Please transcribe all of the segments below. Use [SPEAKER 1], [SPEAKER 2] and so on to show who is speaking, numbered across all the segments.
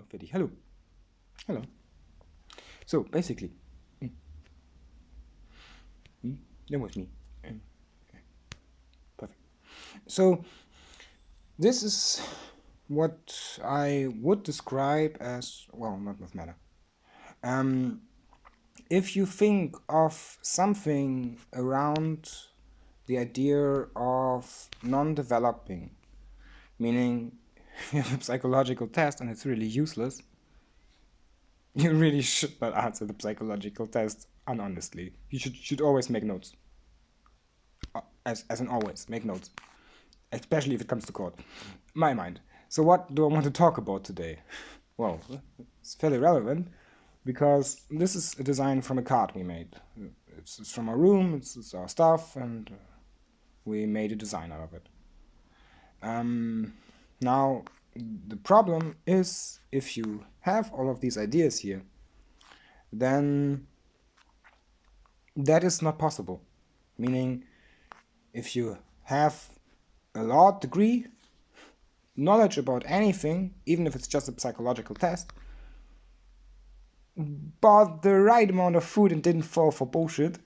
[SPEAKER 1] fertig. Hello. Hello. So, basically, that was me. Perfect. So, this is what I would describe as, well, not with matter. If you think of something around the idea of non-developing, meaning you have a psychological test and it's really useless, you really should not answer the psychological test unhonestly. You should always make notes. As in always, make notes. Especially if it comes to court. My mind. So what do I want to talk about today? Well, it's fairly relevant because this is a design from a card we made. It's from our room, it's our stuff, and we made a design out of it. Now, the problem is if you have all of these ideas here, then that is not possible. Meaning, if you have a law degree, knowledge about anything, even if it's just a psychological test, bought the right amount of food and didn't fall for bullshit,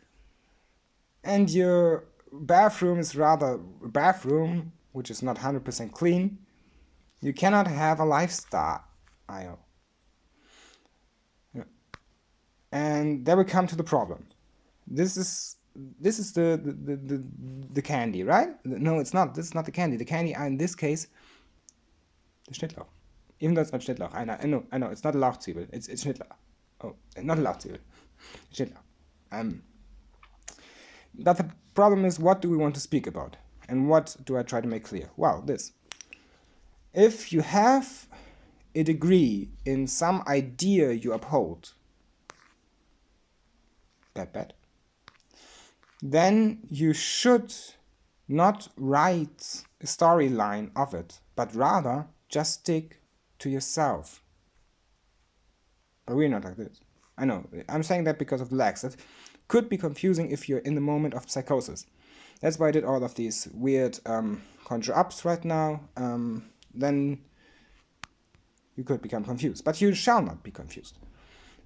[SPEAKER 1] and your bathroom is rather a bathroom which is not 100% clean, you cannot have a lifestyle. And there we come to the problem. This is the candy, right? No, it's not. This is not the candy. The candy in this case, the Schnittlauch. Even though it's not Schnittlauch. I know. It's not a Lauchzwiebel. It's Schnittlauch. Oh, not a Lauchzwiebel. Schnittlauch. But the problem is, what do we want to speak about? And what do I try to make clear? Well, this. If you have a degree in some idea you uphold, bad, then you should not write a storyline of it, but rather just stick to yourself. But we're not like this. I know, I'm saying that because of lags. That could be confusing if you're in the moment of psychosis. That's why I did all of these weird conjure-ups right now. Then you could become confused. But you shall not be confused.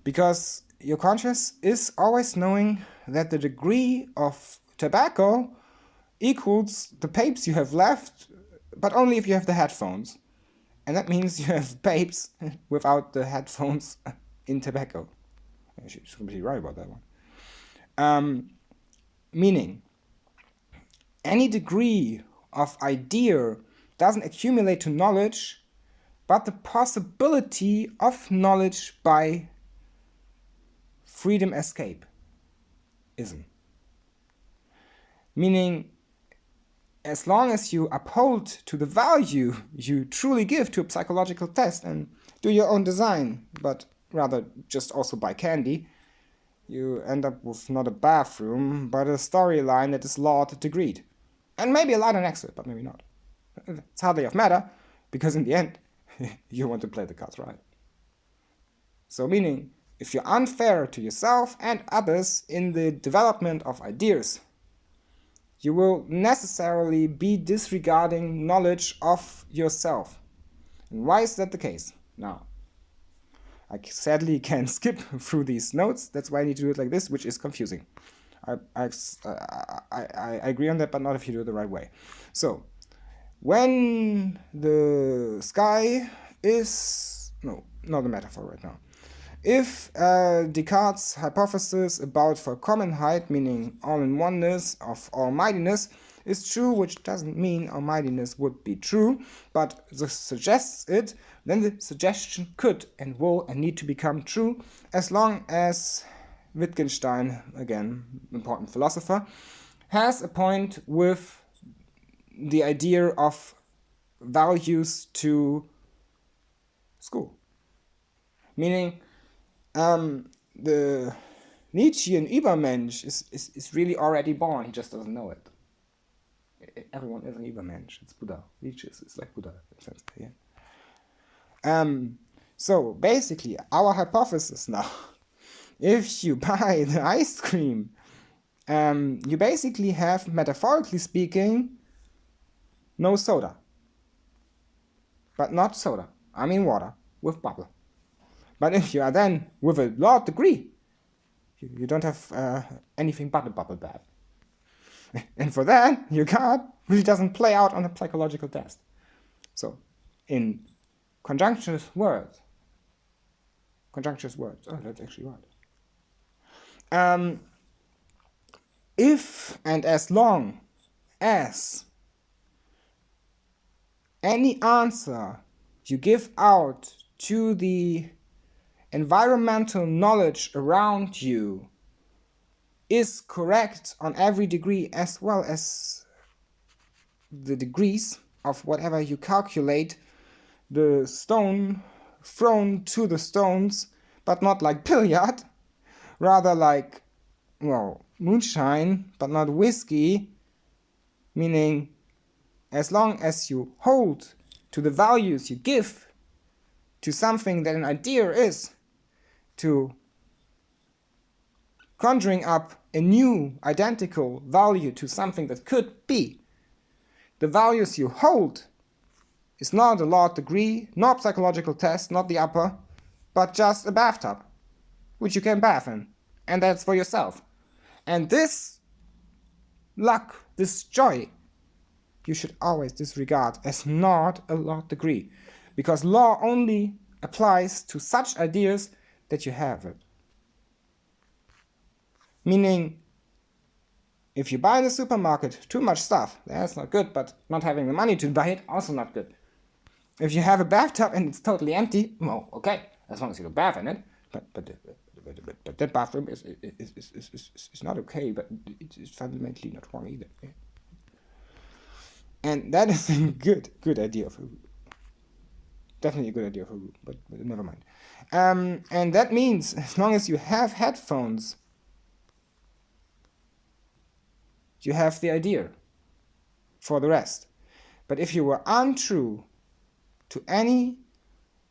[SPEAKER 1] Because your conscious is always knowing that the degree of tobacco equals the papes you have left, but only if you have the headphones. And that means you have papes without the headphones in tobacco. She's completely right about that one. Meaning, any degree of idea doesn't accumulate to knowledge, but the possibility of knowledge by freedom escape isn't. Meaning, as long as you uphold to the value you truly give to a psychological test and do your own design, but rather just also buy candy, you end up with not a bathroom, but a storyline that is law degreed. And maybe a light on exit, but maybe not. It's hardly of matter, because in the end, you want to play the cards right. So meaning, if you're unfair to yourself and others in the development of ideas, you will necessarily be disregarding knowledge of yourself. And why is that the case? Now, I sadly can skip through these notes. That's why I need to do it like this, which is confusing. I agree on that, but not if you do it the right way. So, when the sky is... No, not a metaphor right now. If Descartes' hypothesis about Vollkommenheit, meaning all-in-oneness of almightiness, is true, which doesn't mean almightiness would be true, but suggests it, then the suggestion could and will and need to become true, as long as Wittgenstein, again, important philosopher, has a point with the idea of values to school. Meaning, the Nietzschean Übermensch is really already born, he just doesn't know it. Everyone is an Übermensch, it's Buddha. Nietzsche is like Buddha, in a sense, yeah. So, basically, our hypothesis now, if you buy the ice cream, you basically have, metaphorically speaking, no soda. But not soda, I mean water, with bubble. But if you are then with a large degree, you don't have anything but a bubble bath. And for that, your card really doesn't play out on a psychological test. So, in conjunctious words, oh, that's actually right. If and as long as any answer you give out to the environmental knowledge around you is correct on every degree, as well as the degrees of whatever you calculate the stone thrown to the stones, but not like billiard, rather like, well, moonshine, but not whiskey, meaning as long as you hold to the values you give to something that an idea is, to conjuring up a new identical value to something that could be, the values you hold is not a law degree, not psychological test, not the upper, but just a bathtub, which you can bath in, and that's for yourself. And this luck, this joy, you should always disregard as not a law degree, because law only applies to such ideas that you have it. Meaning, if you buy in the supermarket too much stuff, that's not good, but not having the money to buy it, also not good. If you have a bathtub and it's totally empty, well, okay, as long as you don't bath in it, but that bathroom is not okay, but it's fundamentally not wrong either. And that is a good idea for Google. Definitely a good idea for Google, but never mind. And that means as long as you have headphones, you have the idea for the rest. But if you were untrue to any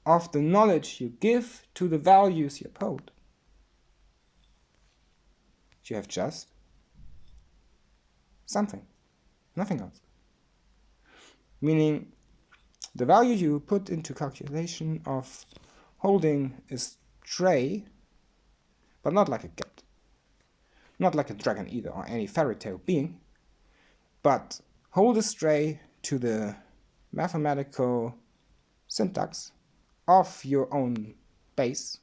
[SPEAKER 1] of the knowledge you give to the values you uphold, you have just something, nothing else. Meaning, the value you put into calculation of holding a stray, but not like a cat, not like a dragon either, or any fairy tale being, but hold a stray to the mathematical syntax of your own base,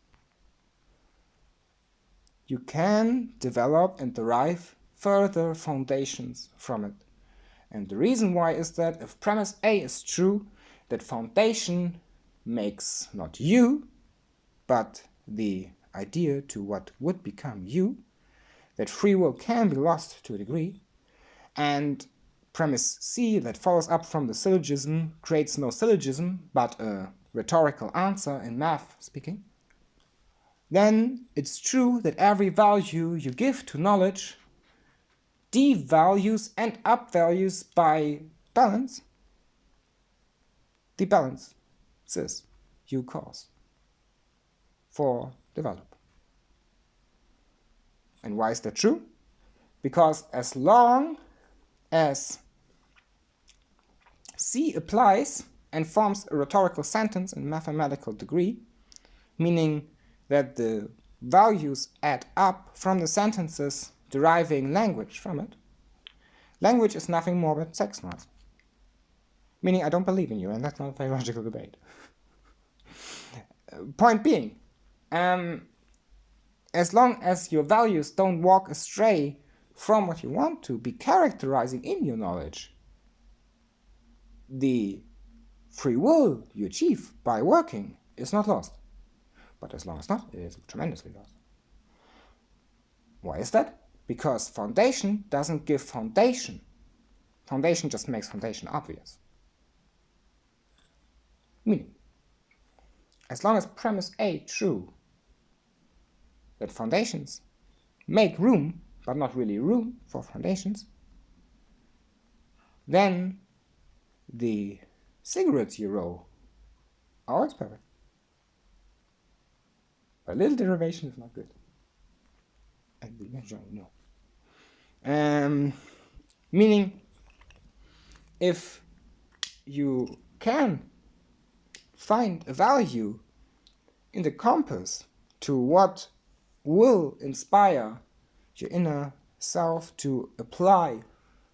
[SPEAKER 1] you can develop and derive further foundations from it. And the reason why is that if premise A is true, that foundation makes not you, but the idea to what would become you, that free will can be lost to a degree, and premise C that follows up from the syllogism creates no syllogism, but a rhetorical answer in math speaking, then it's true that every value you give to knowledge devalues and upvalues by balance the balances you cause for develop. And why is that true? Because as long as C applies and forms a rhetorical sentence in mathematical degree, meaning that the values add up from the sentences deriving language from it, language is nothing more but sex noise. Meaning I don't believe in you, and that's not a theological debate. Point being, as long as your values don't walk astray from what you want to be characterizing in your knowledge, the free will you achieve by working is not lost. But as long as not, it is tremendously lost. Why is that? Because foundation doesn't give foundation. Foundation just makes foundation obvious. Meaning, as long as premise A true, that foundations make room, but not really room for foundations, then the cigarettes you roll are always perfect. A little derivation is not good. And we naturally know. Meaning, if you can find a value in the compass to what will inspire your inner self to apply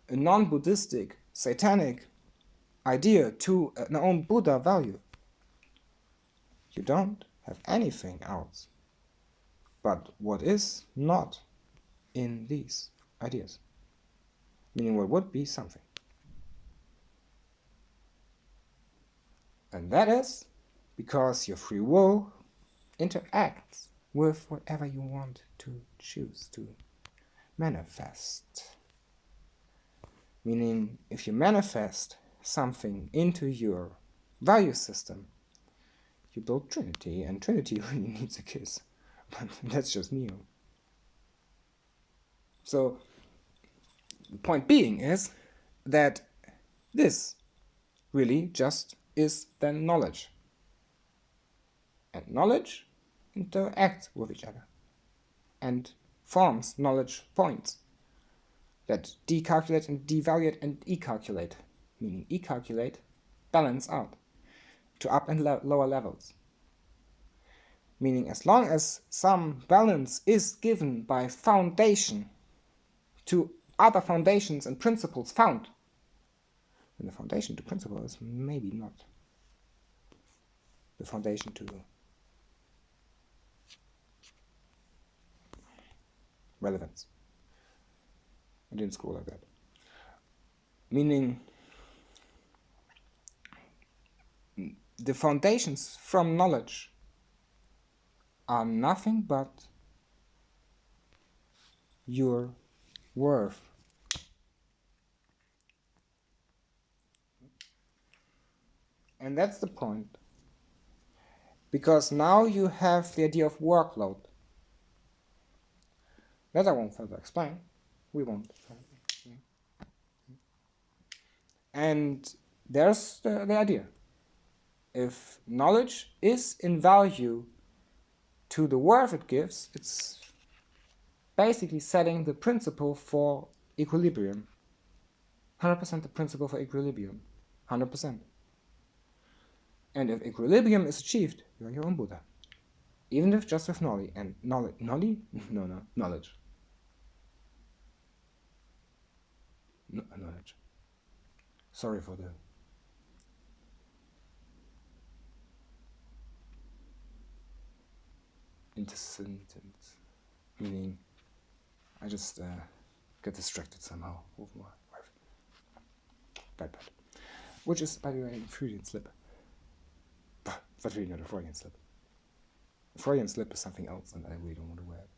[SPEAKER 1] a non-Buddhistic, satanic idea to an own Buddha value. You don't have anything else but what is not in these ideas, meaning what would be something. And that is because your free will interacts with whatever you want to choose to manifest. Meaning, if you manifest something into your value system, you build Trinity, and Trinity really needs a kiss. But that's just Neo. So, the point being is that this really just is then knowledge. And knowledge interacts with each other and forms knowledge points that decalculate and devaluate and e-calculate, meaning e-calculate, balance out to up and lower levels. Meaning as long as some balance is given by foundation to other foundations and principles found, then the foundation to principle is maybe not the foundation to relevance. I didn't school like that. Meaning the foundations from knowledge are nothing but your worth. And that's the point. Because now you have the idea of workload. That I won't further explain. We won't. And there's the idea. If knowledge is in value to the worth it gives, it's basically setting the principle for equilibrium. 100% the principle for equilibrium. 100%. And if equilibrium is achieved, you're your own Buddha. Even if just with knowledge. And knowledge. Knowledge. Knowledge. Sorry for the intersentence, meaning I just get distracted somehow with my wife. Bad. Which is, by the way, a Freudian slip. But really not a Freudian slip. A Freudian slip is something else, and I really don't want to wear it.